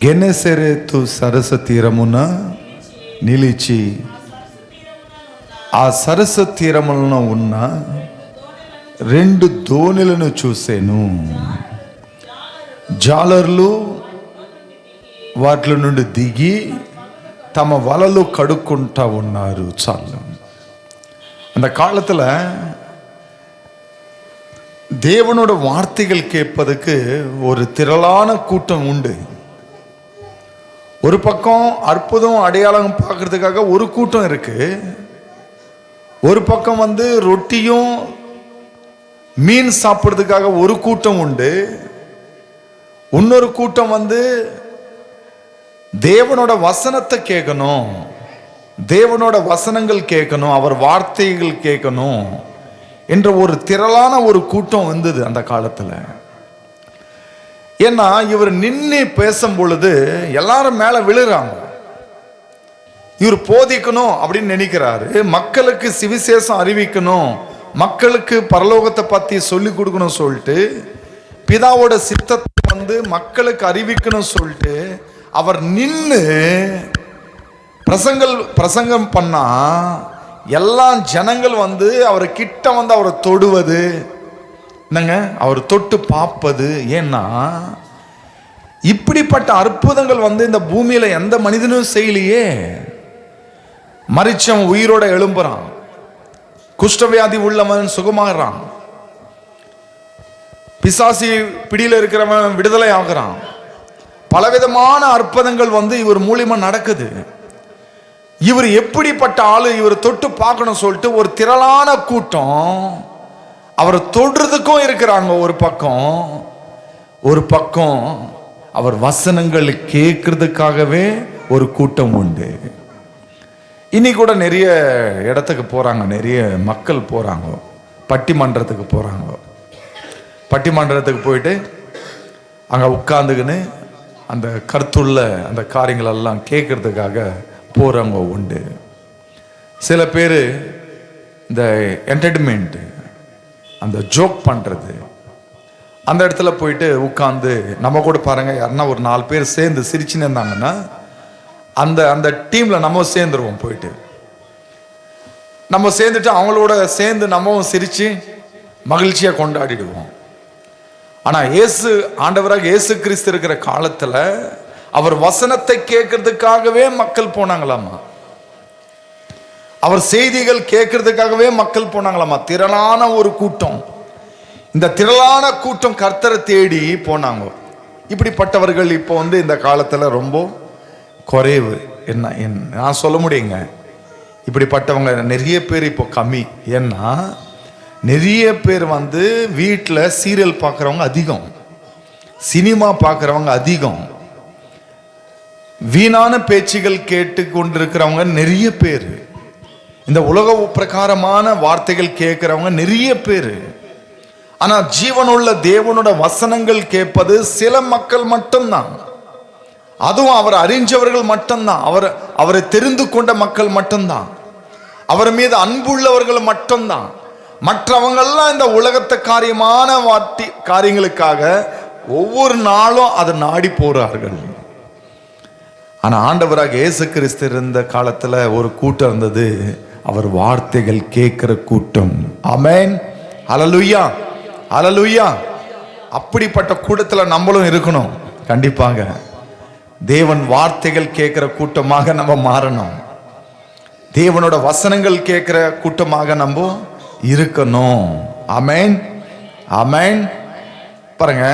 గెనెసెరెతు సరస్సు తీరమున నిలిచి ఆ సరస్సు తీరమున ఉన్న రెండు దోణులను చూశాను. జాలర్లు వాటి నుండి దిగి తమ వలలు కడుక్కుంటా ఉన్నారు. చాలు அந்த காலத்தில் தேவனோட வார்த்தைகள் கேட்பதுக்கு ஒரு திரளான கூட்டம் உண்டு. ஒரு பக்கம் அற்புதம் அடையாளம் பார்க்கறதுக்காக ஒரு கூட்டம் இருக்கு. ஒரு பக்கம் ரொட்டியும் மீன் சாப்பிட்றதுக்காக ஒரு கூட்டம் உண்டு. இன்னொரு கூட்டம் தேவனோட வசனத்தை கேட்கணும், தேவனோட வசனங்கள் கேட்கணும், அவர் வார்த்தைகள் கேட்கணும் என்ற ஒரு திரளான ஒரு கூட்டம் வந்தது அந்த காலத்தில். ஏன்னா இவர் நின்று பேசும் பொழுது எல்லாரும் மேல விழுறாங்க. இவர் போதிக்கணும் அப்படின்னு நினைக்கிறாரு, மக்களுக்கு சுவிசேஷம் அறிவிக்கணும், மக்களுக்கு பரலோகத்தை பத்தி சொல்லி கொடுக்கணும் சொல்லிட்டு, பிதாவோட சித்தத்தை மக்களுக்கு அறிவிக்கணும் சொல்லிட்டு அவர் நின்று பிரசங்கம் பண்ணா எல்லா ஜனங்கள் அவர் கிட்ட அவரை தொடுவது என்னங்க, அவர் தொட்டு பார்ப்பது. ஏன்னா இப்படிப்பட்ட அற்புதங்கள் இந்த பூமியில எந்த மனிதனும் செய்யலையே. மரிச்சவன் உயிரோட எழும்புறான், குஷ்டவியாதி உள்ளவன் சுகமாகறான், பிசாசி பிடியில இருக்கிறவன் விடுதலை ஆகிறான். பலவிதமான அற்புதங்கள் இவர் மூலியமா நடக்குது. இவர் எப்படிப்பட்ட ஆளு, இவர் தொட்டு பார்க்கணும் சொல்லிட்டு ஒரு திரளான கூட்டம் அவரை தொடுறதுக்கும் இருக்கிறாங்க. ஒரு பக்கம் அவர் வசனங்கள் கேட்கறதுக்காகவே ஒரு கூட்டம் உண்டு. இனி கூட நிறைய இடத்துக்கு போறாங்க, நிறைய மக்கள் போறாங்க, பட்டிமன்றத்துக்கு போறாங்க. பட்டிமன்றத்துக்கு போயிட்டு அங்க உட்கார்ந்துக்கின்னு அந்த கருத்துள்ள அந்த காரியங்கள் எல்லாம் கேட்கறதுக்காக போறவங்க உண்டு. சில பேர் இந்த என்டர்டைன்மெண்ட், அந்த ஜோக் பண்றது, அந்த இடத்துல போயிட்டு உட்கார்ந்து நம்ம கூட பாருங்க, யாருன்னா ஒரு 4 பேர் சேர்ந்து சிரிச்சுன்னு இருந்தாங்கன்னா அந்த அந்த டீம்ல நம்ம சேர்ந்துருவோம். போயிட்டு நம்ம சேர்ந்துட்டு அவங்களோட சேர்ந்து நம்மவும் சிரிச்சு மகிழ்ச்சியா கொண்டாடிடுவோம். ஆனா ஆண்டவராக இயேசு கிறிஸ்து இருக்கிற காலத்துல அவர் வசனத்தை கேட்கறதுக்காகவே மக்கள் போனாங்களாமா, அவர் செய்திகள் கேட்கறதுக்காகவே மக்கள் போனாங்களாமா. திரளான ஒரு கூட்டம். இந்த திரளான கூட்டம் கர்த்தரை தேடி போனாங்க. இப்படிப்பட்டவர்கள் இப்போ இந்த காலத்துல ரொம்ப குறைவு. என்ன நான் சொல்ல முடியுங்க, இப்படிப்பட்டவங்க நிறைய பேர் இப்போ கம்மி. ஏன்னா நிறைய பேர் வீட்டில் சீரியல் பார்க்குறவங்க அதிகம், சினிமா பார்க்குறவங்க அதிகம், வீணான பேச்சுகள் கேட்டு கொண்டிருக்கிறவங்க நிறைய பேர், இந்த உலக பிரகாரமான வார்த்தைகள் கேட்கிறவங்க நிறைய பேர். ஆனா ஜீவனுள்ள தேவனோட வசனங்கள் கேட்பது சில மக்கள் மட்டும்தான். அதுவும் அவர் அறிஞ்சவர்கள் மட்டும்தான், அவரை தெரிந்து கொண்ட மக்கள் மட்டும்தான், அவர் மீது அன்புள்ளவர்கள் மட்டும்தான். மற்றவங்கெல்லாம் இந்த உலகத்தை காரியமான காரியங்களுக்காக ஒவ்வொரு நாளும் அதை நாடி போறார்கள். ஆனா ஆண்டவராக இயேசு கிறிஸ்து இருந்த காலத்துல ஒரு கூட்டம் இருந்தது, அவர் வார்த்தைகள் கேட்கிற கூட்டம். ஆமென், ஹல்லேலூயா, ஹல்லேலூயா. அப்படிப்பட்ட கூட்டத்துல நம்மளும் இருக்கணும். கண்டிப்பாக தேவன் வார்த்தைகள் கேட்கிற கூட்டமாக நம்ம மாறணும். தேவனோட வசனங்கள் கேட்கிற கூட்டமாக நம்ம இருக்கணும். ஆமென், ஆமென். பாருங்க,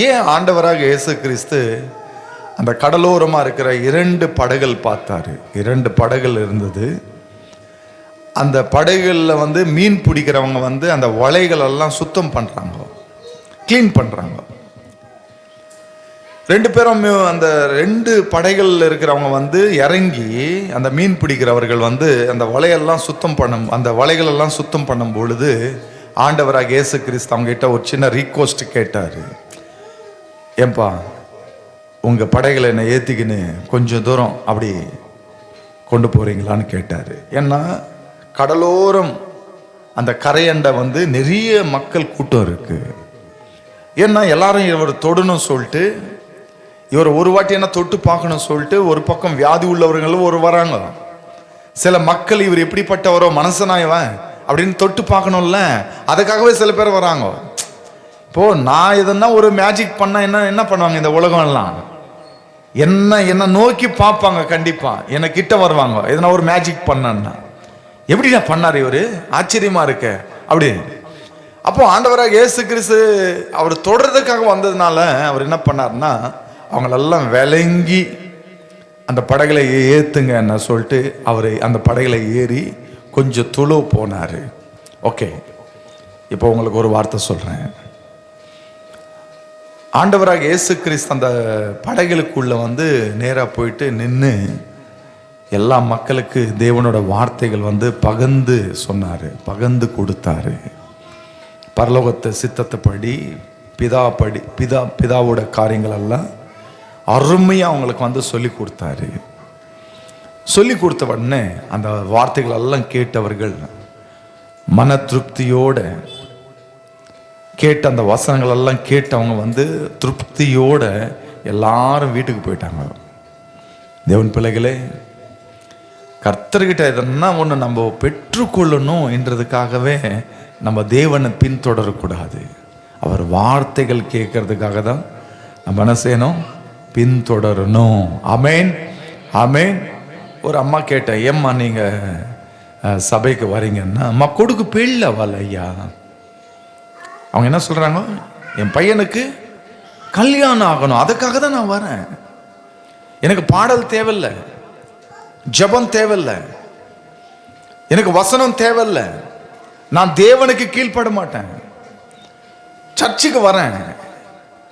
ஏன் ஆண்டவராக இயேசு கிறிஸ்து அந்த கடலோரமா இருக்கிற 2 படகுகள் பார்த்தாரு. 2 படகுகள் இருந்தது. அந்த படகுகளில் மீன் பிடிக்கிறவங்க அந்த வலைகள் எல்லாம் சுத்தம் பண்றாங்க, கிளீன் பண்றாங்க. 2 பேரும் அந்த 2 படைகள் இருக்கிறவங்க இறங்கி அந்த மீன் பிடிக்கிறவர்கள் அந்த வலையெல்லாம் சுத்தம் அந்த வலைகள் எல்லாம் சுத்தம் பண்ணும் பொழுது ஆண்டவராக இயேசு கிறிஸ்து அவங்க கிட்ட ஒரு சின்ன ரிக்வெஸ்ட் கேட்டாரு. ஏன்பா, உங்க படைகளை என்னை ஏத்திக்கின்னு கொஞ்சம் தூரம் அப்படி கொண்டு போறீங்களான்னு கேட்டாரு. ஏன்னா கடலோரம் அந்த கரையண்டை நிறைய மக்கள் கூட்டம் இருக்கு. ஏன்னா எல்லாரும் இவர் தொடணும் சொல்லிட்டு இவர் ஒரு வாட்டி என்ன தொட்டு பார்க்கணும் சொல்லிட்டு ஒரு பக்கம் வியாதி உள்ளவர்களும் ஒரு வராங்க. சில மக்கள் இவர் எப்படிப்பட்டவரோ மனசனாயவன் அப்படின்னு தொட்டு பார்க்கணும்ல, அதுக்காகவே சில பேர் வராங்க. இப்போ நான் எதனா ஒரு மேஜிக் பண்ணா என்ன பண்ணுவாங்க இந்த உலகம் எல்லாம்? என்ன நோக்கி பார்ப்பாங்க, கண்டிப்பா என்ன கிட்ட வருவாங்க. எதனா ஒரு மேஜிக் பண்ணா எப்படிதான் பண்ணாரு இவரு, ஆச்சரியமா இருக்க அப்படி. அப்போ ஆண்டவராக இயேசு கிறிஸ்து அவர் தொடர்றதுக்காக வந்ததுனால அவர் என்ன பண்ணாருன்னா, அவங்களெல்லாம் விளங்கி அந்த படகுல ஏத்துங்க என்ன சொல்லிட்டு அவரை அந்த படகுல ஏறி கொஞ்சம் துளவு போனாரு. ஓகே, இப்போ உங்களுக்கு ஒரு வார்த்தை சொல்றேன். ஆண்டவராக இயேசு கிறிஸ்து அந்த படகுகளுக்குள்ள வந்து நேரா போயிட்டு நின்று எல்லா மக்களுக்கு தேவனோட வார்த்தைகள் பகிர்ந்து சொன்னாரு, பகிர்ந்து கொடுத்தாரு. பரலோகத்தை சித்தத்தை படி பிதாவோட காரியங்கள் எல்லாம் அருமையா அவங்களுக்கு சொல்லி கொடுத்தாரு. சொல்லி கொடுத்த உடனே அந்த வார்த்தைகள் எல்லாம் கேட்டவர்கள் மன திருப்தியோட கேட்ட அந்த வசனங்கள் எல்லாம் கேட்டவங்க திருப்தியோட எல்லாரும் வீட்டுக்கு போயிட்டாங்க. தேவன் பிள்ளைகளே, கர்த்தர்கிட்ட எதனா ஒன்று நம்ம பெற்றுக்கொள்ளணும் என்றதுக்காகவே நம்ம தேவனை பின்தொடரக்கூடாது. அவர் வார்த்தைகள் கேட்கறதுக்காக தான் நம்ம என்ன செய்யணும், பின்தொடரணும். ஆமேன், ஆமேன். ஒரு அம்மா கேட்டேன், ஏம்மா நீங்க சபைக்கு வரீங்கன்னா, அம்மா கொடுக்கு பிள்ளை ஐயா. அவங்க என்ன சொல்றாங்க, என் பையனுக்கு கல்யாணம் ஆகணும், அதுக்காக தான் நான் வரேன். எனக்கு பாடல் தேவையில்லை, ஜபம் தேவையில்லை, எனக்கு வசனம் தேவையில்லை, நான் தேவனுக்கு கீழ்ப்பட மாட்டேன், சர்ச்சுக்கு வரேன்.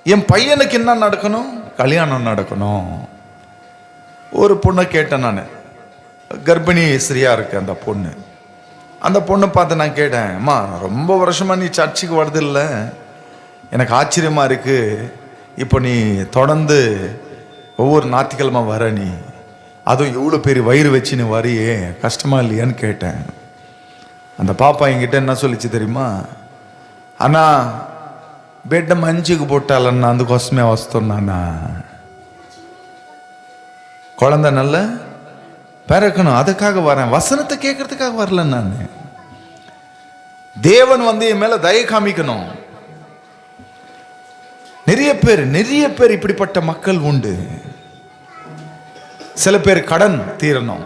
என் பையனுக்கு என்ன நடக்கணும், கல்யாணம் நடக்கணும். ஒரு பொண்ணை கேட்டேன் நான், கர்ப்பிணி ஸ்திரியா இருக்கு அந்த பொண்ணு. அந்த பொண்ணை பார்த்து நான் கேட்டேன், அம்மா ரொம்ப வருஷமா நீ சர்ச்சுக்கு வருது இல்லை, எனக்கு ஆச்சரியமா இருக்கு, இப்போ நீ தொடர்ந்து ஒவ்வொரு ஞாயிற்றுக்கிழமை வர, நீ அதுவும் எவ்வளோ பெரிய வயிறு வச்சு நீ வரையே, கஷ்டமா இல்லையான்னு கேட்டேன். அந்த பாப்பா என்கிட்ட என்ன சொல்லிச்சு தெரியுமா, அண்ணா బిడ్డ మంచిగా పుట్టాలన్నా అందుకోసమే వస్తున్నానా, குழந்தை நல்ல பிறக்கணும் அதுக்காக வரேன், வசனத்தை கேட்கறதுக்காக வரல. நான் தேவன் என் மேல தயை காமிக்கணும். நிறைய பேர் இப்படிப்பட்ட மக்கள் உண்டு. சில பேர் கடன் தீரணும்,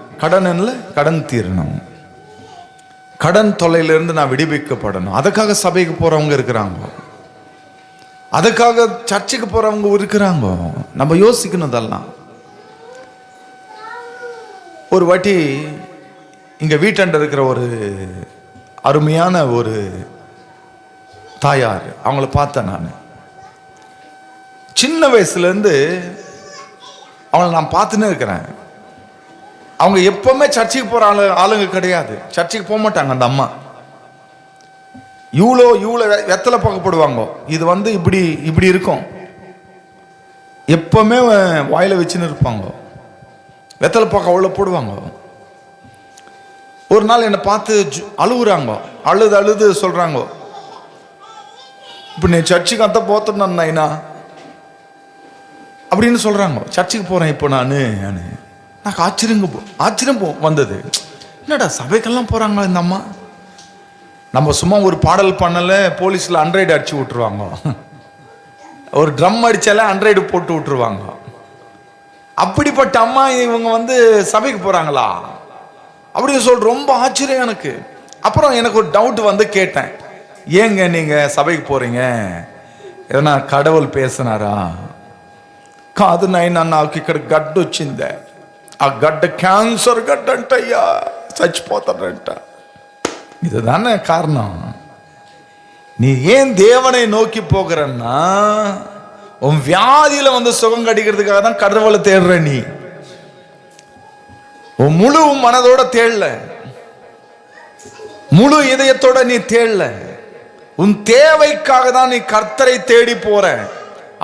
கடன் தீரணும், கடன் தொல்லையிலிருந்து நான் விடுவிக்கப்படணும், அதுக்காக சபைக்கு போறவங்க இருக்கிறாங்க, அதுக்காக சர்ச்சுக்கு போறவங்க இருக்கிறாங்க. நம்ம யோசிக்கணும் இதெல்லாம். ஒரு வாட்டி இங்க வீட்டாண்ட இருக்கிற ஒரு அருமையான ஒரு தாயார், அவங்கள பார்த்தேன் நான். சின்ன வயசுல இருந்து அவங்கள நான் பார்த்துன்னே இருக்கிறேன். அவங்க எப்பவுமே சர்ச்சுக்கு போற ஆளுங்க கிடையாது, சர்ச்சுக்கு போக மாட்டாங்க. அந்த அம்மா இவ்வளோ வெத்தலை பார்க்கப்படுவாங்க. இது இப்படி இப்படி இருக்கும், எப்பவுமே வாயில வச்சுன்னு இருப்பாங்க, வெத்தலை பார்க்க அவ்வளோ போடுவாங்க. ஒரு நாள் என்னை பார்த்து அழுகுறாங்க, அழுது சொல்றாங்க, இப்போ நீ சர்ச்சுக்கு அந்த போத்தணும் நைனா அப்படின்னு சொல்றாங்க. சர்ச்சுக்கு போறேன் இப்போ எனக்கு ஆச்சரியம் வந்தது. என்னடா சபைக்கெல்லாம் போறாங்களா இந்த அம்மா? நம்ம சும்மா ஒரு பாடல் பண்ணல போலீஸ்ல 100 அடிச்சு விட்டுருவாங்க, ஒரு ட்ரம் அடிச்சால 100 போட்டு விட்டுருவாங்க. அப்படிப்பட்ட அம்மா இவங்க சபைக்கு போறாங்களா அப்படின்னு சொல்ற ரொம்ப ஆச்சரியம் எனக்கு. அப்புறம் எனக்கு ஒரு டவுட் கேட்டேன், ஏங்க நீங்க சபைக்கு போறீங்க, ఏదైనా கடவுள் பேசிనారా? కాదు నాయనా, నాకు ఇక్కడ గడ్డ వచ్చిందే, ఆ గడ్డ క్యాన్సర్ గడ్డ అంటయ్యా, చచ్చిపోతాడంట. இதுதானே காரணம். நீ ஏன் தேவனை நோக்கி போகிறன்னா, உன் வியாதியில சுகம் கிடைக்கிறதுக்காக தான் கடவுளை தேடுற. நீ உன் முழு மனதோட தேடல, முழு இதயத்தோட நீ தேடல. உன் தேவைக்காக தான் நீ கர்த்தரை தேடி போற.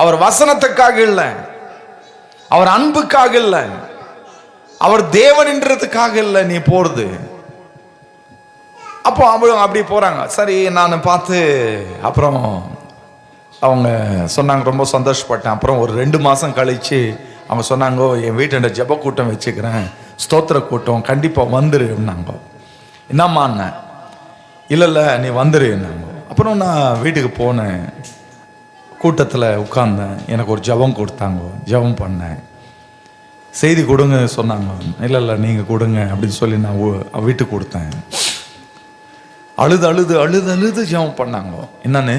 அவர் வசனத்துக்காக இல்ல, அவர் அன்புக்காக இல்ல, அவர் தேவன்ன்றதுக்காக இல்ல நீ போறது. அப்போ அவங்க அப்படி போறாங்க. சரி, நான் பார்த்து அப்புறம் அவங்க சொன்னாங்க, ரொம்ப சந்தோஷப்பட்டேன். அப்புறம் ஒரு 2 மாதம் கழித்து அவங்க சொன்னாங்க, என் வீட்டு ஜெப கூட்டம் வச்சுக்கிறேன், ஸ்தோத்திர கூட்டம், கண்டிப்பாக வந்துருன்னாங்க. என்னம்மாண்ண? இல்லை நீ வந்துருன்னாங்க. அப்புறம் நான் வீட்டுக்கு போனேன், கூட்டத்தில் உட்கார்ந்தேன், எனக்கு ஒரு ஜெபம் கொடுத்தாங்க, ஜெபம் பண்ணேன். செய்தி கொடுங்க சொன்னாங்க. இல்லை நீங்கள் கொடுங்க அப்படின்னு சொல்லி நான் வீட்டுக்கு கொடுத்தேன். அழுது அழுது அழுது அழுது ஜெபம் பண்ணாங்க. என்னன்னு,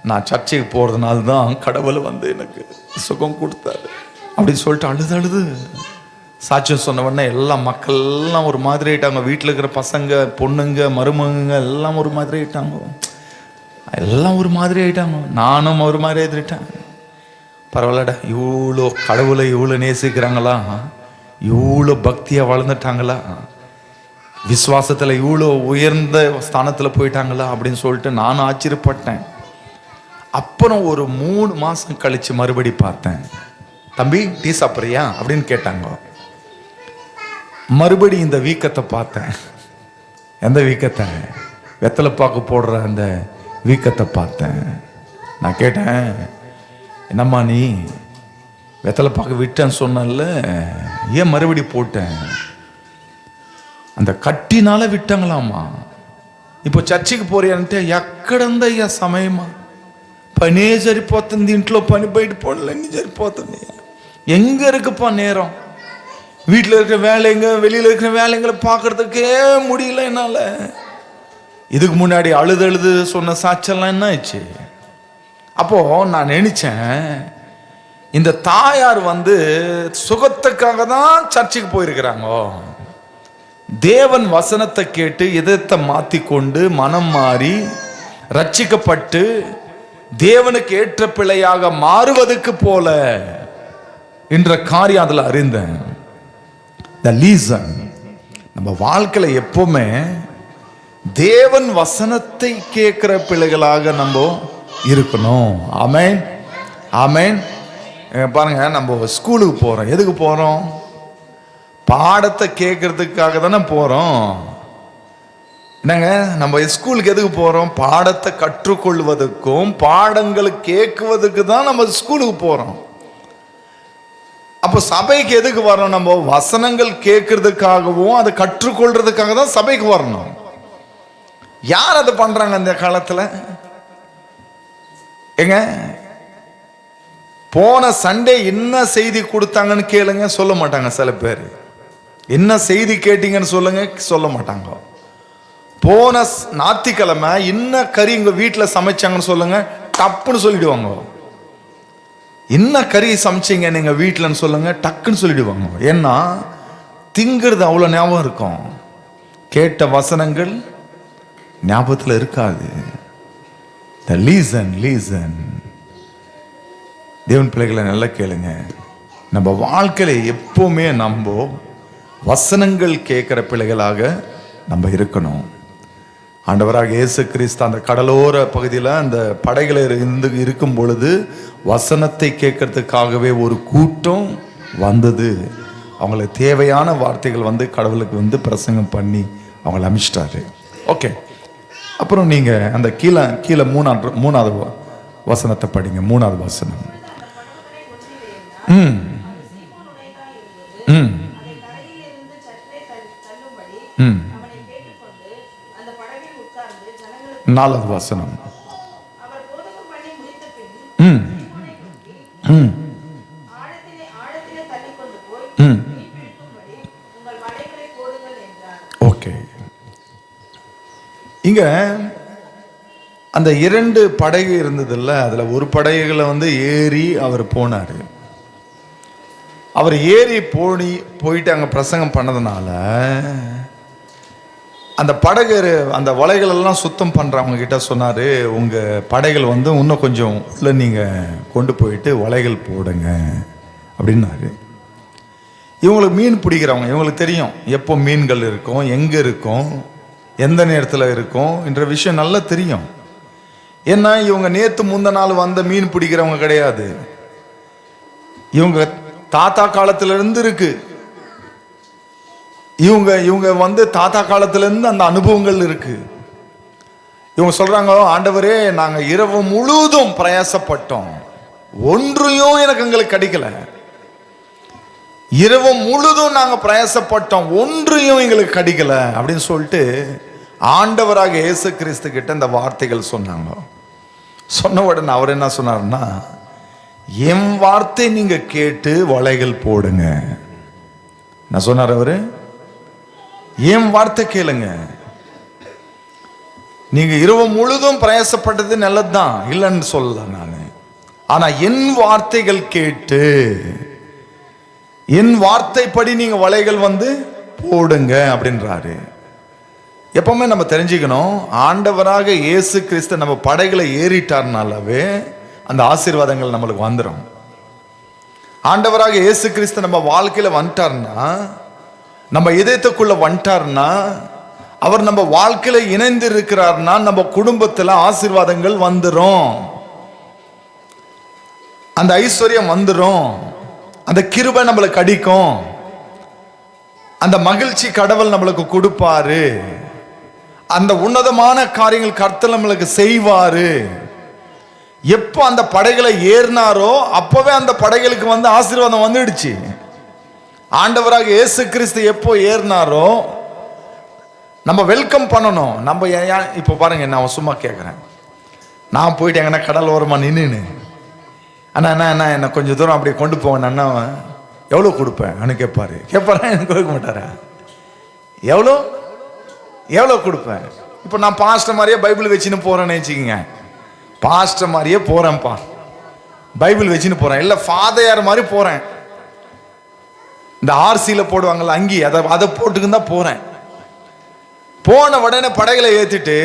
நான் சர்ச்சைக்கு போகிறதுனால தான் கடவுள் வந்து எனக்கு சுகம் கொடுத்தாரு அப்படின்னு சொல்லிட்டு அழுது அழுது சாட்சியம் சொன்ன உடனே எல்லா மக்கள்லாம் ஒரு மாதிரி ஆயிட்டாங்க. வீட்டில் இருக்கிற பசங்க, பொண்ணுங்க, மருமகங்க எல்லாம் ஒரு மாதிரி ஆயிட்டாங்க. எல்லாம் ஒரு மாதிரி ஆயிட்டாங்க. நானும் ஒரு மாதிரி எழுதிட்டேன். பரவாயில்லடா, இவ்வளோ கடவுளை இவ்வளோ நேசிக்கிறாங்களா, இவ்வளோ பக்தியாக வளர்ந்துட்டாங்களா, விசுவாசத்தில் இவ்வளோ உயர்ந்த ஸ்தானத்தில் போயிட்டாங்களா அப்படின்னு சொல்லிட்டு நானும் ஆச்சரியப்பட்டேன். அப்புறம் ஒரு 3 மாதம் கழித்து மறுபடி பார்த்தேன். தம்பி டீ சாப்பிட்றியா அப்படின்னு கேட்டாங்க. மறுபடி இந்த வீக்கத்தை பார்த்தேன். எந்த வீக்கத்தை? வெத்தலைப்பாக்கு போடுற அந்த வீக்கத்தை பார்த்தேன். நான் கேட்டேன், என்னம்மா நீ வெத்தலைப்பாக்கு விட்டேன்னு சொன்னல, ஏன் மறுபடி போட்டேன்? அந்த కట్టినాల విట్టంగలామా. ఇప్పుడు చర్చికి పోయారంటే ఎక్కడందయ్యా సమయమా, పనే సరిపోతుంది, ఇంట్లో పని, బయట పనులన్నీ సరిపోతుంది, எங்க இருக்குப்பா நேரம்? வீட்டில் இருக்கிற வேலைங்க, வெளியில் இருக்கிற வேலைங்களை பார்க்கறதுக்கே முடியல என்னால். இதுக்கு முன்னாடி அழுது அழுது சொன்ன சாட்செல்லாம் என்ன ஆயிடுச்சு? அப்போ நான் நினைச்சேன், இந்த தாயார் வந்து சுகத்துக்காக தான் சர்ச்சுக்கு போயிருக்கிறாங்க. தேவன் வசனத்தை கேட்டு இதயத்தை மாற்றி கொண்டு மனம் மாறி ரட்சிக்கப்பட்டு தேவனுக்கு ஏற்ற பிள்ளையாக மாறுவதற்கு போல என்ற காரியம் அதில் அறிந்தேன். த லீசன். நம்ம வாழ்க்கையில எப்பவுமே தேவன் வசனத்தை கேட்கிற பிள்ளைகளாக நம்ம இருக்கணும். ஆமென், ஆமென். பாருங்க, நம்ம ஸ்கூலுக்கு போறோம், எதுக்கு போறோம்? பாடத்தை கேட்கறதுக்காக தானே போறோம். என்னங்க, நம்ம ஸ்கூலுக்கு எதுக்கு போறோம்? பாடத்தை கற்றுக்கொள்வதற்கும் பாடங்களை கேட்குவதற்கு தான் நம்ம ஸ்கூலுக்கு போறோம். அப்போ சபைக்கு எதுக்கு வரணும்? நம்ம வசனங்கள் கேட்கறதுக்காகவும் அதை கற்றுக்கொள்றதுக்காக தான் சபைக்கு வரணும். யார் அதை பண்றாங்க இந்த காலத்துல? ஏங்க, போன சண்டே என்ன செய்தி கொடுத்தாங்கன்னு கேளுங்க, சொல்ல மாட்டாங்க. சில பேர் என்ன செய்தி கேட்டீங்கன்னு சொல்லுங்க, சொல்ல மாட்டாங்க. போன ஞாயிற்றுக்கிழமை என்ன கறி உங்க வீட்டில் சமைச்சாங்கன்னு சொல்லுங்க, டப்புன்னு சொல்லிடுவாங்க. என்ன கறி சமைச்சிங்க நீங்க வீட்டில்னு சொல்லுங்க, டக்குன்னு சொல்லிடுவாங்க. ஏன்னா திங்கிறது அவ்வளோ ஞாபகம் இருக்கும், கேட்ட வசனங்கள் ஞாபகத்தில் இருக்காது. லீசன். தேவன் பிள்ளைகளை நல்லா கேளுங்க. நம்ம வாழ்க்கையில எப்பவுமே நம்ம வசனங்கள் கேட்கிற பிள்ளைகளாக நம்ம இருக்கணும். ஆண்டவராக இயேசு கிறிஸ்து அந்த கடலோர பகுதியில் அந்த படைகளை இருக்கும் பொழுது வசனத்தை கேட்கறதுக்காகவே ஒரு கூட்டம் வந்தது. அவங்களுக்கு தேவையான வார்த்தைகள் வந்து கடவுளுக்கு வந்து பிரசங்கம் பண்ணி அவங்களை அமிச்சிட்டாரு. ஓகே, அப்புறம் நீங்க அந்த கீழே மூணாவது வசனத்தை படிங்க. 3வது வசனம். நாலாவது வசனம். ஓகே, இங்க அந்த 2 படகு இருந்ததுல்ல, அதுல ஒரு படகுல வந்து ஏறி அவர் போனாரு. அவர் ஏறி போயிட்டு அங்க பிரசங்கம் பண்ணதுனால அந்த படகு, அந்த வலைகள் எல்லாம் சுத்தம் பண்றவங்க கிட்ட சொன்னாரு, உங்க படைகள் வந்து இன்னும் கொஞ்சம் உள்ள நீங்க கொண்டு போயிட்டு வலைகள் போடுங்க அப்படின்னாரு. இவங்களுக்கு மீன் பிடிக்கிறவங்க, இவங்களுக்கு தெரியும் எப்போ மீன்கள் இருக்கும், எங்க இருக்கும், எந்த நேரத்தில் இருக்கும் என்ற விஷயம் நல்லா தெரியும். ஏன்னா இவங்க நேத்து முந்த நாள் வந்த மீன் பிடிக்கிறவங்க கிடையாது. இவங்க தாத்தா காலத்துல இருந்து இருக்கு. இவங்க வந்து தாத்தா காலத்துல இருந்து அந்த அனுபவங்கள் இருக்கு. இவங்க சொல்றாங்க, ஆண்டவரே நாங்க இரவு முழுதும் பிரயாசப்பட்டோம், ஒன்றையும் எங்களுக்கு கிடைக்கல. இரவு முழுதும் நாங்க பிரயாசப்பட்டோம், ஒன்றையும் எங்களுக்கு கிடைக்கல அப்படின்னு சொல்லிட்டு ஆண்டவராக இயேசு கிறிஸ்து கிட்ட இந்த வார்த்தைகள் சொன்னாங்க. சொன்ன உடனே அவர் என்ன சொன்னார்னா, என் வார்த்தை நீங்க கேட்டு வலைகள் போடுங்க. நான் சொன்னார் அவரு, என் வார்த்தை கேளுங்க. நீங்க இரவு முழுதும் பிரயாசப்பட்டது நல்லதுதான், இல்லைன்னு சொல்லல நான். ஆனா என் வார்த்தைகள் கேட்டு என் வார்த்தைப்படி நீங்க வலைகள் போடுங்க அப்படின்றாரு. எப்பவுமே நம்ம தெரிஞ்சுக்கணும், ஆண்டவராக இயேசு கிறிஸ்து நம்ம படைகளை ஏறிட்டார்னாலவே அந்த ஆசீர்வாதங்கள் நம்மளுக்கு வந்துடும். ஆண்டவராக இயேசு கிறிஸ்து நம்ம வாழ்க்கையில வந்துட்டார்னா, நம்ம இதயத்துக்குள்ள வந்துட்டார்னா, அவர் நம்ம வாழ்க்கையில இணைந்து இருக்கிறார்னா, நம்ம குடும்பத்துல ஆசீர்வாதங்கள் வந்துடும், அந்த ஐஸ்வர்யம் வந்துடும், அந்த கிருபை நம்மளுக்கு அடிக்கும், அந்த மகிழ்ச்சி கடவுள் நம்மளுக்கு கொடுப்பாரு, அந்த உன்னதமான காரியங்கள் கர்த்தர் நம்மளுக்கு செய்வாரு. எப்போ அந்த படைகளை ஏறினாரோ அப்பவே அந்த படைகளுக்கு ஆசீர்வாதம் வந்துடுச்சு. ஆண்டவராக இயேசு கிறிஸ்து எப்போ ஏறினாரோ நம்ம வெல்கம் பண்ணணும். நம்ம இப்போ பாருங்க, நான் சும்மா கேட்குறேன், நான் போயிட்டு எங்கன்னா கடல் ஓரமா நின்று, அண்ணா அண்ணா அண்ணா என்னை கொஞ்சம் தூரம் அப்படியே கொண்டு போவேன் அண்ணா, எவ்வளோ கொடுப்பேன் கேட்பாரு. எனக்கு கொடுக்க மாட்டாரா? எவ்வளோ எவ்வளோ கொடுப்பேன்? இப்போ நான் பாஸ்டர் மாதிரியே பைபிள் வச்சுன்னு போறேன்னு வச்சுக்கோங்க, பாஸ்டர் மாதிரியே போறேன்ப்பா, பைபிள் வச்சுன்னு போறேன், இல்லை ஃபாதர் மாதிரி போறேன், இந்த ஆர்சியில் போடுவாங்கல்ல அங்கி, அதை போட்டுக்குன்னு தான் போறேன். போன உடனே படைகளை ஏற்றிட்டு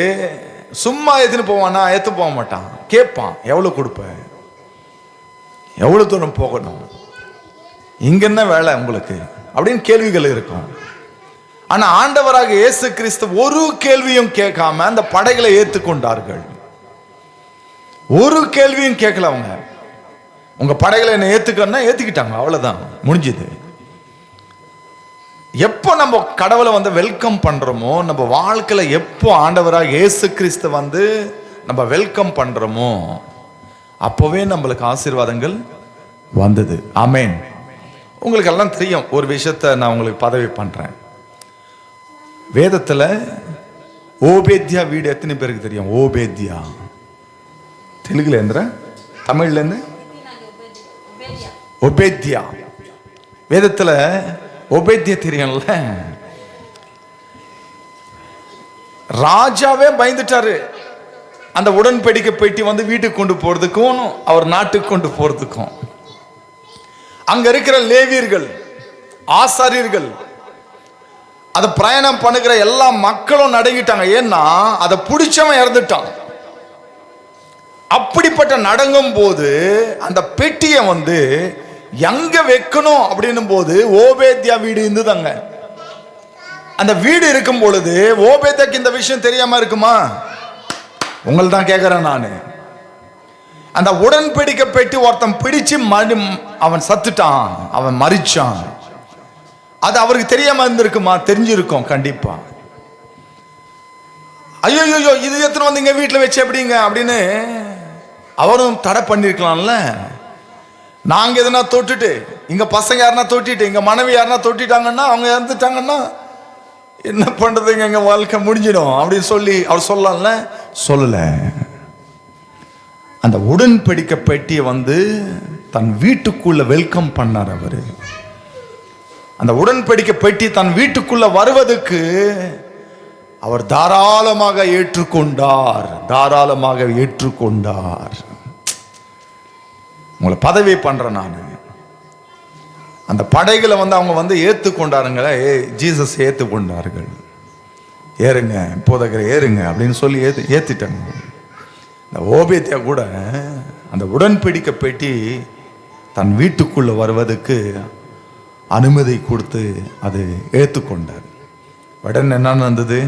சும்மா ஏற்றின்னு போவானா? ஏற்று போக மாட்டான், கேட்பான், எவ்வளோ கொடுப்பேன், எவ்வளோ தூரம் போகணும், இங்க என்ன வேலை உங்களுக்கு அப்படின்னு கேள்விகள் இருக்கும். ஆனா ஆண்டவராக இயேசு கிறிஸ்து ஒரு கேள்வியும் கேட்காம அந்த படைகளை ஏற்றுக்கொண்டார்கள். ஒரு கேள்வியும் கேட்கல அவங்க. உங்க படைகளை என்ன ஏத்துக்கன்னா ஏத்துக்கிட்டாங்க, அவ்வளவுதான், முடிஞ்சது. எப்போ நம்ம கடவுளை வெல்கம் பண்றோமோ, நம்ம வாழ்க்கையில எப்போ ஆண்டவராக இயேசு கிறிஸ்து நம்ம வெல்கம் பண்றோமோ அப்பவே நம்மளுக்கு ஆசீர்வாதங்கள் வந்தது. ஆமென். உங்களுக்கு எல்லாம் தெரியும், ஒரு விஷயத்தை நான் உங்களுக்கு பதவி பண்றேன். வேதத்துல ஓபேத்யா வீடு எத்தனை பேருக்கு தெரியும்? ஓபேத்யா தெலுங்குல எந்திர, தமிழ்ல இருந்து ஒபேத்யா. வேதத்துல ஒபேத்யா தெரியும்ல, ராஜாவே பயந்துட்டாரு அந்த உடன்படிக்கை பெட்டி வீட்டுக்கு கொண்டு போறதுக்கும் அவர் நாட்டுக்கு கொண்டு போறதுக்கும். அங்க இருக்கிற லேவியர்கள், ஆசாரியர்கள், அதை பிரயாணம் பண்ணுகிற எல்லா மக்களும் நடுங்கிட்டாங்க. ஏன்னா அதை பிடிச்சவன் இறந்துட்டான். அப்படிப்பட்ட நடங்கும் போது அந்த பெட்டியை எங்க வைக்கணும் அப்படின்னும் போது ஓபேத்யா வீடு இருந்துதாங்க. அந்த வீடு இருக்கும் பொழுது ஓபேத்யாக்கு இந்த விஷயம் தெரியாம இருக்குமா? உங்களை தான் கேட்கிறேன் நானு. அந்த உடன்படிக்கை பெட்டி ஒருத்தன் பிடிச்சு அவன் சத்துட்டான், அவன் மரிச்சான். அது அவருக்கு தெரியாம இருந்திருக்குமா? தெரிஞ்சிருக்கும் கண்டிப்பா. ஐயோ இது எத்தனை இங்க வீட்டுல வச்சு எப்படிங்க அப்படின்னு அவரும் தடை பண்ணிருக்கலாம்ல. நாங்க எதனா தொட்டுட்டு, இங்க பசங்க யாருன்னா தொட்டிட்டு, இங்க மனைவி யாருன்னா தொட்டிட்டாங்கன்னா, அவங்க இறந்துட்டாங்கன்னா என்ன பண்றதுங்க, எங்க வாழ்க்கை முடிஞ்சிடும் அப்படின்னு சொல்லி அவர் சொல்லலாம்ல. சொல்லல. அந்த உடன்படிக்கை பெட்டியை தன் வீட்டுக்குள்ள வெல்கம் பண்ணார் அவரு. அந்த உடன்படிக்கை பெட்டி தன் வீட்டுக்குள்ள வருவதற்கு அவர் தாராளமாக ஏற்றுக்கொண்டார், தாராளமாக ஏற்றுக்கொண்டார். உங்களை பதவி பண்றேன் நான். அந்த படைகளை அவங்க ஏற்றுக்கொண்டாருங்களே, ஜீசஸ் ஏற்றுக்கொண்டார்கள். ஏறுங்க போதகரை ஏறுங்க அப்படின்னு சொல்லி ஏத்திட்டாங்க. இந்த ஓபேத்யா கூட அந்த உடன்படிக்கை பெட்டி தன் வீட்டுக்குள்ள வருவதற்கு அனுமதி கொடுத்து அது ஏற்றுக்கொண்டார். உடனே என்ன நடந்தது?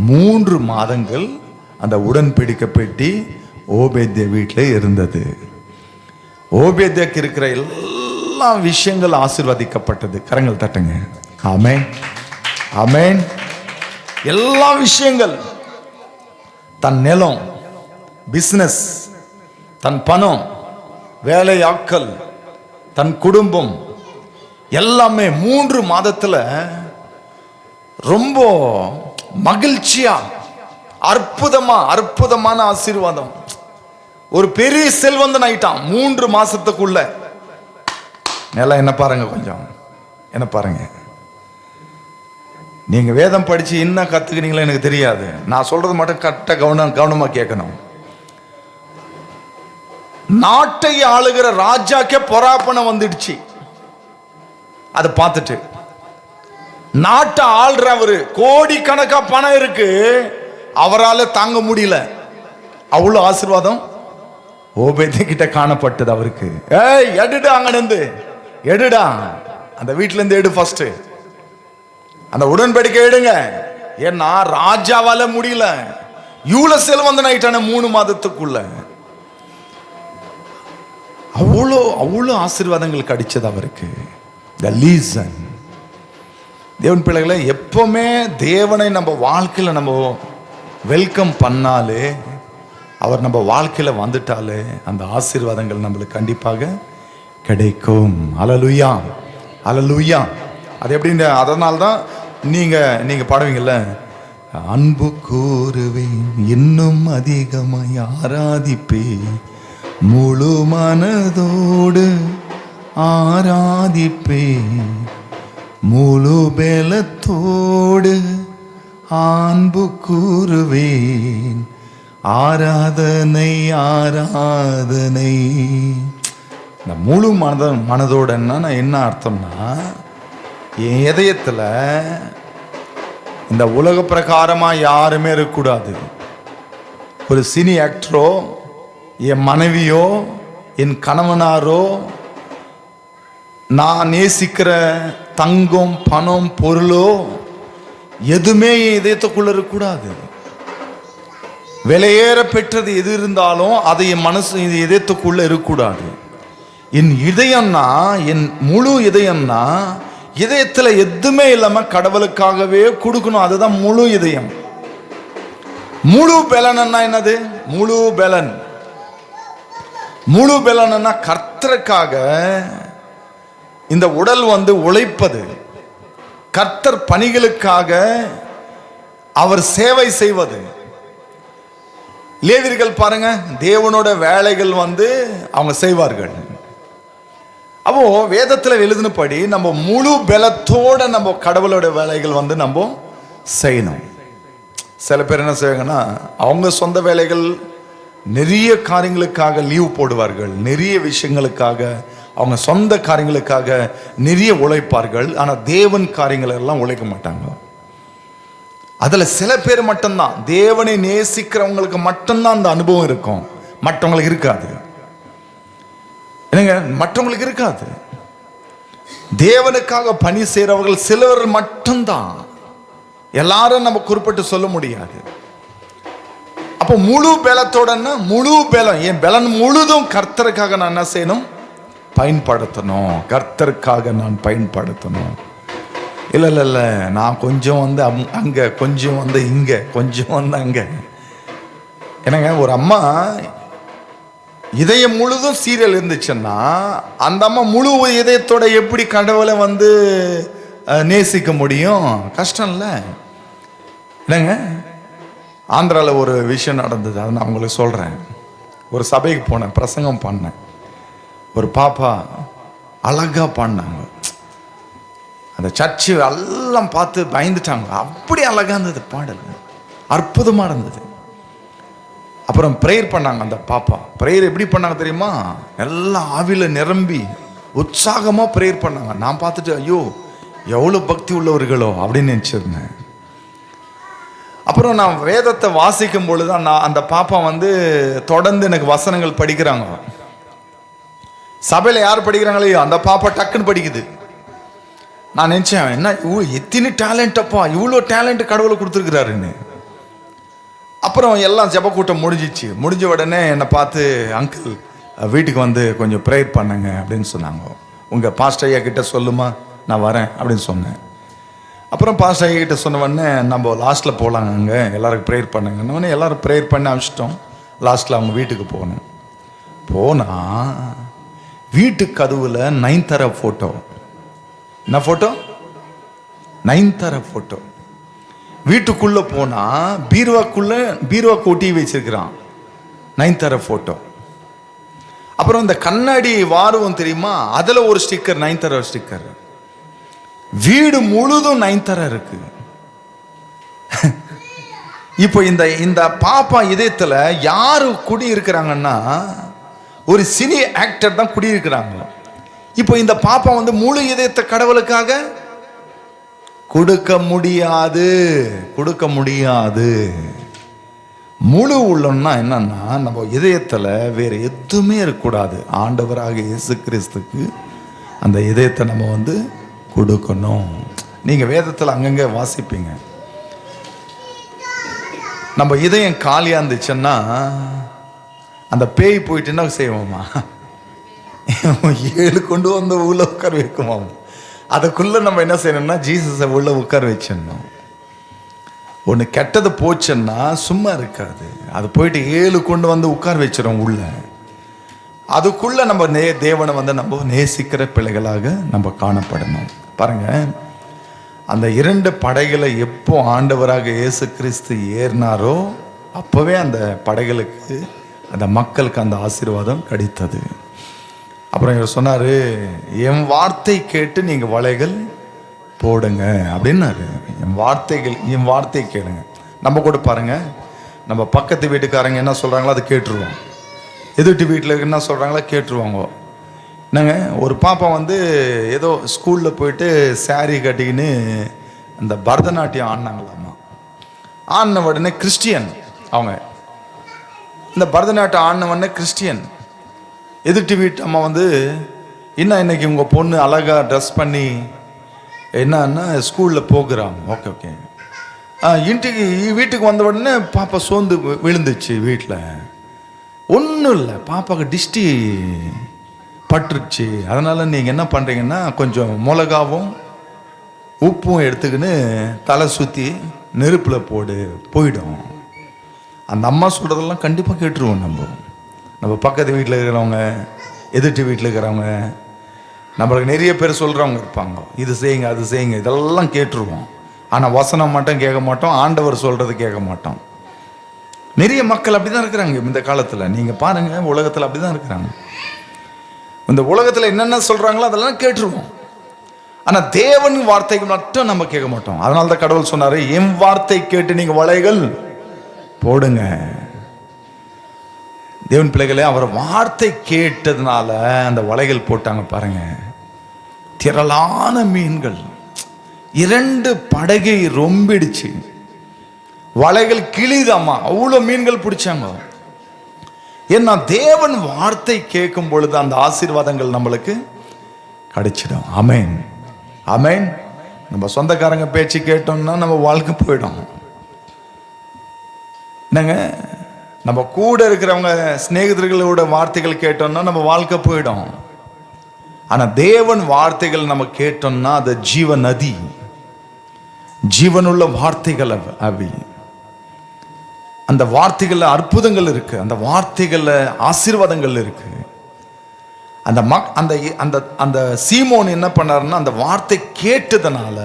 3 மாதங்கள் அந்த உடன்படிக்கை பெட்டி ஓபேத்யா வீட்டில் இருந்தது. ஓபேத்யாக்கு இருக்கிற எல்லா விஷயங்கள் ஆசீர்வதிக்கப்பட்டது. கரங்கள் தட்டுங்க. ஆமென், ஆமென். எல்லா விஷயங்கள் தன் நிலம், பிசினஸ், தன் பணம், வேலையாட்கள், தன் குடும்பம் எல்லாமே 3 மாதத்துல ரொம்ப மகிழ்ச்சியா அற்புதமான ஆசீர்வாதம். ஒரு பெரிய செல்வந்தன் ஆயிட்டான் 3 மாசத்துக்குள்ள. நிலம் என்ன பாருங்க, கொஞ்சம் என்ன பாருங்க. நீங்க வேதம் படிச்சு என்ன கத்துக்கிறீங்களோ எனக்கு தெரியாது. நான் சொல்றது மட்டும் கரெக்டா கவனமா கேட்கணும். நாட்டை ஆளுகிற ராஜாக்கே பொறாப்பணம் வந்துடுச்சு. அதை பார்த்துட்டு நாட்டை ஆள்றவரு, கோடிக்கணக்கா பணம் இருக்கு, அவரால் தாங்க முடியல. அவ்வளவு ஆசீர்வாதம் ஓபேது கிட்ட காணப்பட்டது அவருக்கு. ஏய் எடுடா, அங்கிருந்து எடுடா, அந்த வீட்டுல இருந்து எடு ஃபர்ஸ்ட், அந்த உடன்படிக்கை எடுங்க. ஏன்னா ராஜாவால முடியல, இவ்வளவு செல்வந்தன் ஆயிட்டான 3 மாதத்துக்குள்ள. அவ்வளோ ஆசீர்வாதங்கள் கிடைச்சது அவருக்கு. The reason. தேவன் பிள்ளைகளை, எப்பவுமே தேவனை நம்ம வாழ்க்கையில் நம்ம வெல்கம் பண்ணாலே, அவர் நம்ம வாழ்க்கையில் வந்துட்டாலே அந்த ஆசீர்வாதங்கள் நம்மளுக்கு கண்டிப்பாக கிடைக்கும். அல்லேலூயா, அல்லேலூயா. அது எப்படின்னு, அதனால்தான் நீங்க பாடுவீங்கல்ல, அன்பு கூறுவேன் இன்னும் அதிகமாய் ஆராதிப்பேன், முழு மனதோடு ஆராதிப்பேன், முழு பலத்தோடு அன்பு கூறுவேன், ஆராதனை ஆராதனை. இந்த முழு மனதோடன்னா என்ன அர்த்தம்னா, என் இதயத்தில் இந்த உலக பிரகாரமா யாருமே இருக்கக்கூடாது. ஒரு சினி ஆக்டரோ, என் மனைவியோ, என் கணவனாரோ, நான் நேசிக்கிற தங்கம், பணம், பொருளோ எதுவுமே என் இதயத்துக்குள்ள இருக்கக்கூடாது. விலையேற பெற்றது எது இருந்தாலும் அது என் மனசு இதயத்துக்குள்ள இருக்கக்கூடாது. என் இதயம்னா, என் முழு இதயம்னா, இதயத்தில் எதுவுமே இல்லாம கடவுளுக்காகவே கொடுக்கணும். அதுதான் முழு இதயம். முழு பலன்னா என்னது? முழு பலன். முழு பலன்னா கர்த்தருக்காக இந்த உடல் உழைப்பது, கர்த்தர் பணிகளுக்காக அவர் சேவை செய்வது. லேவியர்கள் பாருங்க, தேவனோட வேலைகள் அவங்க செய்வார்கள். அப்போ வேதத்தில் எழுதினபடி நம்ம முழு பலத்தோட நம்ம கடவுளோட வேலைகள் நம்ம செய்யணும். சில பேர் என்ன செய்வாங்கன்னா, அவங்க சொந்த வேலைகள் நிறைய காரியங்களுக்காக லீவ் போடுவார்கள், நிறைய விஷயங்களுக்காக, அவங்க சொந்த காரியங்களுக்காக நிறைய உழைப்பார்கள். ஆனால் தேவன் காரியங்கள் எல்லாம் உழைக்க மாட்டாங்க. அதுல சில பேர் மட்டும்தான், தேவனை நேசிக்கிறவங்களுக்கு மட்டும்தான் அந்த அனுபவம் இருக்கும், மற்றவங்களுக்கு இருக்காது. என்னங்க, மற்றவங்களுக்கு இருக்காது. தேவனுக்காக பணி செய்கிறவர்கள் சிலர் மட்டும்தான், எல்லாரும் நம்ம குறிப்பிட்டு சொல்ல முடியாது. அப்போ முழு பலத்தோடன்னா, முழு பலம், என் பலன் முழுதும் கர்த்தருக்காக நான் என்ன செய்யணும்? பயன்படுத்தணும். கர்த்தருக்காக நான் பயன்படுத்தணும். இல்லை, நான் கொஞ்சம் அங்கே, கொஞ்சம் இங்கே, கொஞ்சம் அங்கே. என்னங்க, ஒரு அம்மா இதயம் முழுதும் சீரியல் இருந்துச்சுன்னா, அந்த அம்மா முழு இதயத்தோட எப்படி கடவுளை நேசிக்க முடியும்? கஷ்டம் இல்லை. இல்லைங்க, ஆந்திராவில் ஒரு விஷயம் நடந்தது, அதை நான் உங்களுக்கு சொல்கிறேன். ஒரு சபைக்கு போனேன், பிரசங்கம் பண்ணேன். ஒரு பாப்பா அழகாக பாடினாங்க. அந்த சர்ச்சு எல்லாம் பார்த்து பயந்துட்டாங்க, அப்படி அழகாக இருந்தது பாடல், அற்புதமாக இருந்தது. அப்புறம் ப்ரேயர் பண்ணாங்க. அந்த பாப்பா ப்ரேயர் எப்படி பண்ணாங்க தெரியுமா? எல்லாம் ஆவியில் நிரம்பி உற்சாகமாக ப்ரேயர் பண்ணாங்க. நான் பார்த்துட்டு, ஐயோ எவ்வளோ பக்தி உள்ளவர்களோ அப்படின்னு நினச்சிருந்தேன். அப்புறம் நான் வேதத்தை வாசிக்கும் பொழுது நான் அந்த பாப்பா தொடர்ந்து எனக்கு வசனங்கள் படிக்கிறாங்க. சபையில் யார் படிக்கிறாங்களோ அந்த பாப்பா டக்குன்னு படிக்குது. நான் நினச்சேன், என்ன எத்தனை டேலண்ட் அப்பா, இவ்வளோ டேலண்ட் கடவுளை கொடுத்துருக்குறாருன்னு. அப்புறம் எல்லாம் ஜெப கூட்டம் முடிஞ்சிச்சு. முடிஞ்ச உடனே என்னை பார்த்து, அங்கிள் வீட்டுக்கு கொஞ்சம் ப்ரேயர் பண்ணுங்க அப்படின்னு சொன்னாங்க. உங்கள் பாஸ்டர் ஐயா கிட்ட சொல்லுமா, நான் வரேன் அப்படின்னு சொன்னேன். அப்புறம் பாஸ்டர் ஐயாக்கிட்ட சொன்ன உடனே நம்ம லாஸ்ட்டில் போகலாங்க, அங்கே எல்லாருக்கும் ப்ரேயர் பண்ணுங்கன்னு எல்லோரும் ப்ரேயர் பண்ணி அனுப்பிச்சிட்டோம். லாஸ்ட்டில் அவங்க வீட்டுக்கு போகணும். போனால் வீட்டு கதவுல நயன்தாரா ஃபோட்டோ. என்ன ஃபோட்டோ? நயன்தாரா ஃபோட்டோ. வீட்டுக்குள்ளே போனால் பீருவா கொட்டி வச்சிருக்கிறான் நயன்தாரா ஃபோட்டோ. அப்புறம் இந்த கண்ணாடி வாருவம் தெரியுமா, அதில் ஒரு ஸ்டிக்கர், நயன்தாரா ஸ்டிக்கர். வீடு முழுதும் நயன்தாரா இருக்கு. இப்போ இந்த பாப்பா இதயத்தில் யாரு குடி இருக்கிறாங்கன்னா ஒரு சினி ஆக்டர் தான் குடியிருக்கிறாங்க. இப்போ இந்த பாப்பா முழு இதயத்தை கடவுளுக்காக கொடுக்க முடியாது. முழு உள்ளம்னா என்னன்னா, நம்ம இதயத்தில் வேற எதுவுமே இருக்கக்கூடாது. ஆண்டவராக இயேசு கிறிஸ்துக்கு அந்த இதயத்தை நம்ம கொடுக்கணும். நீங்க வேதத்தில் அங்கங்க வாசிப்பீங்க. நம்ம இதயம் காலியா இருந்துச்சுன்னா அந்த பேய் போயிட்டு என்ன செய்வோமா, 7 கொண்டு வந்து உள்ள உட்கார வைக்குமா. அதுக்குள்ள நம்ம என்ன செய்யணும்னா ஜீசஸை உள்ள உட்கார வச்சிடணும். ஒன்று கெட்டது போச்சுன்னா சும்மா இருக்காது, அது போயிட்டு 7 கொண்டு வந்து உட்கார வச்சிடும் உள்ள. அதுக்குள்ள நம்ம தேவனை நம்ம நேசிக்கிற பிள்ளைகளாக நம்ம காணப்படணும். பாருங்க, அந்த 2 படைகளை எப்போ ஆண்டவராக இயேசு கிறிஸ்து ஏறினாரோ அப்போவே அந்த படைகளுக்கு, அந்த மக்களுக்கு அந்த ஆசீர்வாதம் கிடைத்தது. அப்புறம் இவர் சொன்னார், என் வார்த்தை கேட்டு நீங்கள் வலைகள் போடுங்க அப்படின்னாரு. என் வார்த்தை கேளுங்க. நம்ம கூட பாருங்க, நம்ம பக்கத்து வீட்டுக்காரங்க என்ன சொல்கிறாங்களோ அதை கேட்டுருவோம். எதிர்ட்டு வீட்டில் என்ன சொல்கிறாங்களோ கேட்டுருவாங்க. என்னங்க, ஒரு பாப்பா ஏதோ ஸ்கூலில் போயிட்டு சாரி கட்டிக்கின்னு இந்த பரதநாட்டியம் ஆடினாங்களாம்மா. ஆடின உடனே கிறிஸ்டியன் அவங்க, இந்த பரதநாட்டியம் ஆடின உடனே கிறிஸ்டியன் எதிர்ட்டு வீட்டு அம்மா என்ன இன்னைக்கு உங்கள் பொண்ணு அழகாக ட்ரெஸ் பண்ணி என்னன்னா ஸ்கூலில் போகிறாங்க. ஓகே வீட்டுக்கு வந்த உடனே பாப்பா சோர்ந்து விழுந்துச்சு. வீட்டில் ஒன்றும் இல்லை, பாப்பாவுக்கு டிஸ்டி பட்டுருச்சு. அதனால் நீங்கள் என்ன பண்ணுறீங்கன்னா கொஞ்சம் மிளகாவும் உப்பும் எடுத்துக்கின்னு தலை சுற்றி நெருப்பில் போயிடும். அந்த அம்மா சொல்கிறதெல்லாம் கண்டிப்பாக கேட்டுருவோம். நம்ம பக்கத்து வீட்டில் இருக்கிறவங்க, எதிர்த்து வீட்டில் இருக்கிறவங்க, நம்மளுக்கு நிறைய பேர் சொல்கிறவங்க இருப்பாங்க, இது செய்யுங்க அது செய்யுங்க, இதெல்லாம் கேட்டுருவோம். ஆனால் வசனம் மட்டும் கேட்க மாட்டோம், ஆண்டவர் சொல்கிறது கேட்க மாட்டோம். நிறைய மக்கள் அப்படி தான் இருக்கிறாங்க இந்த காலத்தில். நீங்கள் பாருங்கள், உலகத்தில் அப்படி தான் இருக்கிறாங்க. இந்த உலகத்தில் என்னென்ன சொல்கிறாங்களோ அதெல்லாம் கேட்டுருவோம். ஆனால் தேவன் வார்த்தைக்கு மட்டும் நம்ம கேட்க மாட்டோம். அதனால தான் கடவுள் சொன்னார், என் வார்த்தை கேட்டு நீங்கள் வலைகள் போடுங்க. தேவன் பிள்ளைகளே, அவர் வார்த்தை கேட்டதுனால அந்த வலைகள் போட்டாங்க. பாருங்க, திரளான மீன்கள், 2 படகை ரொம்பிடுச்சு, வலைகள் கிளிதாமா, அவ்வளோ மீன்கள் பிடிச்சாங்க. ஏன்னா தேவன் வார்த்தை கேட்கும் பொழுது அந்த ஆசீர்வாதங்கள் நம்மளுக்கு கிடைச்சிடும். ஆமென் ஆமென். நம்ம சொந்தக்காரங்க பேச்சு கேட்டோம்னா நம்ம வாழ்க்கை போயிடும். என்னங்க, நம்ம கூட இருக்கிறவங்க சிநேகிதர்களோட வார்த்தைகள் கேட்டோம்னா நம்ம வாழ்க்கை போயிடும். ஆனால் தேவன் வார்த்தைகள் நம்ம கேட்டோம்னா அது ஜீவ நதி, ஜீவனுள்ள வார்த்தைகள். அவை அந்த வார்த்தைகள்ல அற்புதங்கள் இருக்கு, அந்த வார்த்தைகள்ல ஆசீர்வாதங்கள் இருக்கு. அந்த அந்த அந்த சீமோன் என்ன பண்ணாருன்னா அந்த வார்த்தை கேட்டதுனால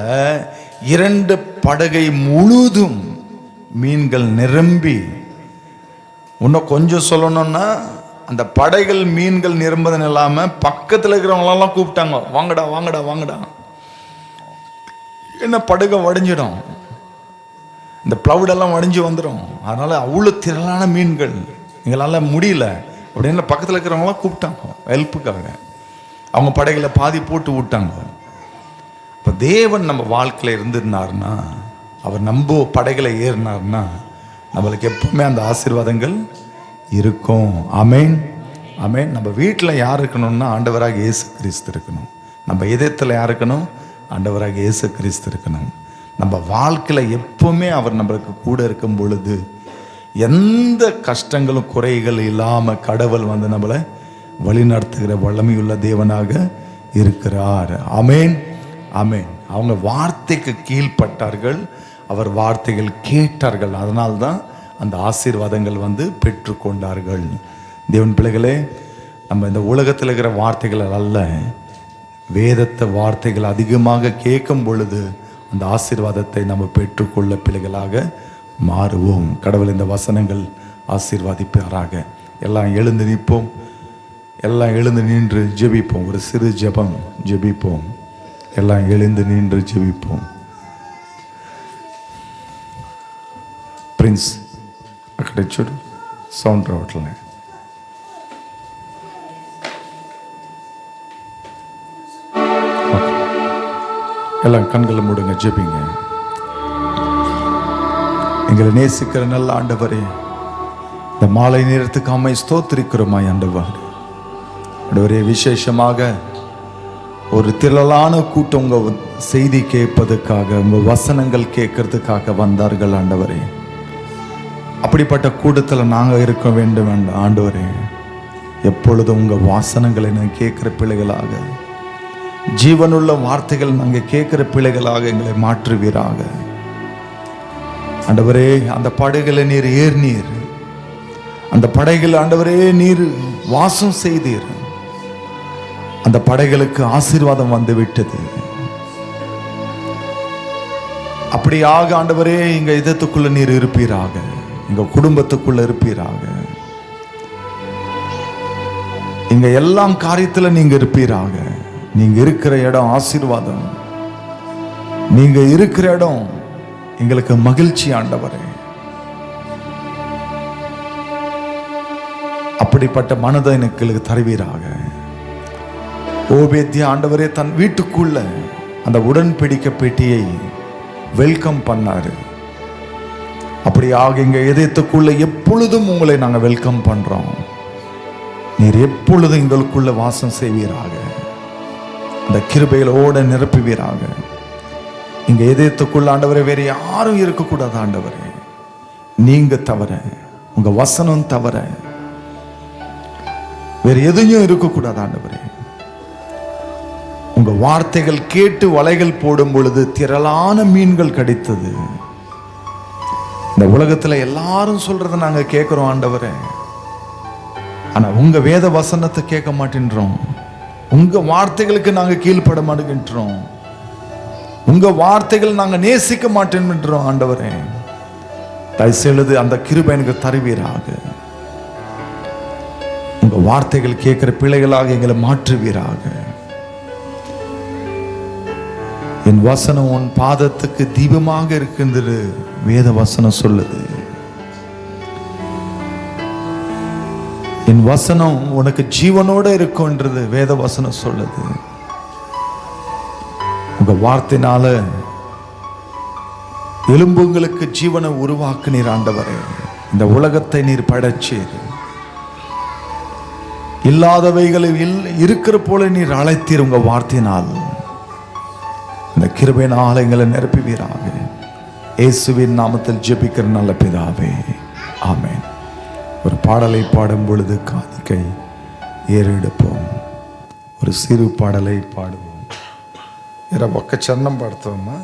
2 படகை முழுதும் மீன்கள் நிரம்பி, இன்னும் கொஞ்சம் சொல்லணும்னா அந்த படைகள் மீன்கள் நிரம்புதுன்னு இல்லாம பக்கத்தில் இருக்கிறவங்களெல்லாம் கூப்பிட்டாங்க, வாங்கடா வாங்கடா வாங்கடா. என்ன படகை வடிஞ்சிடும், இந்த ப்ளவுடெல்லாம் வடிஞ்சு வந்துடும். அதனால அவ்வளோ திரளான மீன்கள், எங்களால் முடியல அப்படின்னு பக்கத்தில் இருக்கிறவங்களாம் கூப்பிட்டாங்க ஹெல்ப்புக்காக. அவங்க படைகளை பாதி போட்டு விட்டாங்க. இப்போ தேவன் நம்ம வாழ்க்கையில் இருந்திருந்தாருன்னா, அவர் நம்ம படைகளை ஏறினார்னா நம்மளுக்கு எப்பவுமே அந்த ஆசீர்வாதங்கள் இருக்கும். ஆமென் ஆமென். நம்ம வீட்டில் யார் இருக்கணும்னா ஆண்டவராக இயேசு கிறிஸ்து இருக்கணும். நம்ம இதயத்தில் யார் இருக்கணும்? ஆண்டவராக இயேசு கிறிஸ்து இருக்கணும். நம்ம வாழ்க்கையில் எப்பவுமே அவர் நம்மளுக்கு கூட இருக்கும் பொழுது எந்த கஷ்டங்களும் குறைகள் இல்லாமல் கடவுள் நம்மளை வழி நடத்துகிற வல்லமையுள்ள தேவனாக இருக்கிறார். ஆமென் ஆமென். அவங்க வார்த்தைக்கு கீழ்ப்பட்டார்கள், அவர் வார்த்தைகள் கேட்டார்கள். அதனால்தான் அந்த ஆசீர்வாதங்கள் பெற்றுக்கொண்டார்கள். தேவன் பிள்ளைகளே, நம்ம இந்த உலகத்தில் இருக்கிற வார்த்தைகள் அல்ல, வேதத்தை வார்த்தைகள் அதிகமாக கேட்கும் பொழுது அந்த ஆசீர்வாதத்தை நம்ம பெற்றுக்கொள்ள பிள்ளைகளாக மாறுவோம். கடவுள் இந்த வசனங்கள் ஆசீர்வாதிப்பாராக. எல்லாம் எழுந்து நிற்போம், எல்லாம் எழுந்து நின்று ஜெபிப்போம். ஒரு சிறு ஜெபம் ஜெபிப்போம். எல்லாம் எழுந்து நின்று ஜெபிப்போம். ప్రిన్స్ అక్కడ చూడు, సౌండ్ రావట్లే. எல்லாம் கண்களை மூடுங்க, ஜெபிங்க. எங்களை நேசிக்கிற நல்ல ஆண்டவரே, இந்த மாலை நேரத்துக்கு அம்மை ஸ்தோத்திரிக்கிறோமா ஆண்டவரே. விசேஷமாக ஒரு திரளான கூட்டம் உங்க செய்தி கேட்பதற்காக, உங்க வசனங்கள் கேட்கறதுக்காக வந்தார்கள் ஆண்டவரே. அப்படிப்பட்ட கூட்டத்தில் நாங்கள் இருக்க வேண்டும் ஆண்டவரே. எப்பொழுதும் உங்க வாசனங்களை நான் கேட்கிற பிள்ளைகளாக, ஜீவனுள்ள வார்த்தைகள் நாங்கள் கேட்கிற பிள்ளைகளாக எங்களை மாற்றுவீராக ஆண்டவரே. அந்த படைகளை நீர் ஏறினீர், அந்த படைகள் ஆண்டவரே நீர் வாசம் செய்தீர். அந்த படைகளுக்கு ஆசீர்வாதம் விட்டது. அப்படியாக ஆண்டவரே எங்க இதயத்துக்குள்ள நீர் இருப்பீராக, எங்க குடும்பத்துக்குள்ள இருப்பீராக, எங்க எல்லாம் காரியத்துல நீங்க இருப்பீராக. நீங்க இருக்கிற இடம் ஆசீர்வாதம், நீங்க இருக்கிற இடம் எங்களுக்கு மகிழ்ச்சி ஆண்டவரே. அப்படிப்பட்ட மனதை எங்களுக்கு தருவீராக. ஓபேத்யா ஆண்டவரே தன் வீட்டுக்குள்ள அந்த உடன்படிக்கை பெட்டியை வெல்கம் பண்ணாரு. அப்படியாக எங்க இதயத்துக்குள்ள எப்பொழுதும் உங்களை நாங்கள் வெல்கம் பண்றோம். நீர் எப்பொழுதும் எங்களுக்குள்ள வாசம் செய்வீராக, அந்த கிருபைகளோட நிரப்புவீராக. இங்க இதயத்துக்குள்ள ஆண்டவரே வேற யாரும் இருக்கக்கூடாது ஆண்டவரே. நீங்க தவிர, உங்க வசனம் தவிர வேற எதுவும் இருக்கக்கூடாது ஆண்டவரே. உங்க வார்த்தைகள் கேட்டு வலைகள் போடும் பொழுது திரளான மீன்கள் கிடைத்தது. இந்த உலகத்துல எல்லாரும் சொல்றதை நாங்க கேட்கிறோம் ஆண்டவரே, ஆனா உங்க வேத வசனத்தை கேட்க மாட்டேன்றோம். உங்க வார்த்தைகளுக்கு நாங்க கீழ்ப்பட மாட்டேன்றோம். உங்க வார்த்தைகள் நாங்க நேசிக்க மாட்டேன்றோம் ஆண்டவரே. தயவுசெய்து அந்த கிருபை எனக்கு தருவீராக. உங்க வார்த்தைகள் கேட்கிற பிள்ளைகளாக எங்களை மாற்றுவீராக. என் வசனம் உன் பாதத்துக்கு தீபமாக இருக்கின்றது வேத வசனம் சொல்லுது. என் வசனம் உனக்கு ஜீவனோட இருக்கும்ன்றது வேத வசனம் சொல்லுது. உங்க வார்த்தையினால எலும்புங்களுக்கு ஜீவனை உருவாக்குனீர் ஆண்டவரே. இந்த உலகத்தை நீர் படைச்சீர், இல்லாதவைகளை இருக்கிற போல நீர் அழைத்தீர். உங்க வார்த்தையினால் இந்த கிருபையினால் எங்களை நிரப்புவீராக. இயேசுவின் நாமத்தில் ஜெபிக்கிற நல்ல பிதாவே, ஆமென். ஒரு பாடலை பாடும் பொழுது காணிக்கை ஏறெடுப்போம். ஒரு சிறு பாடலை பாடுவோம். ఒక్క చందం పడుతుందమ్మా.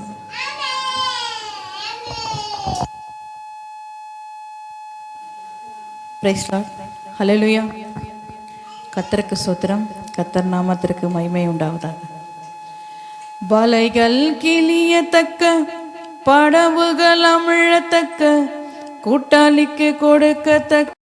பிரைஸ் லார்ட், ஹல்லேலூயா. கர்த்தருக்கு ஸ்தோத்திரம், கர்த்தர் நாமத்திற்கு மகிமை உண்டாவதாக. வலைகள் கிளியத்தக்க, படவுகள் அமிழத்தக்க, கூட்டாளிக்கு கொடுக்கத்தக்க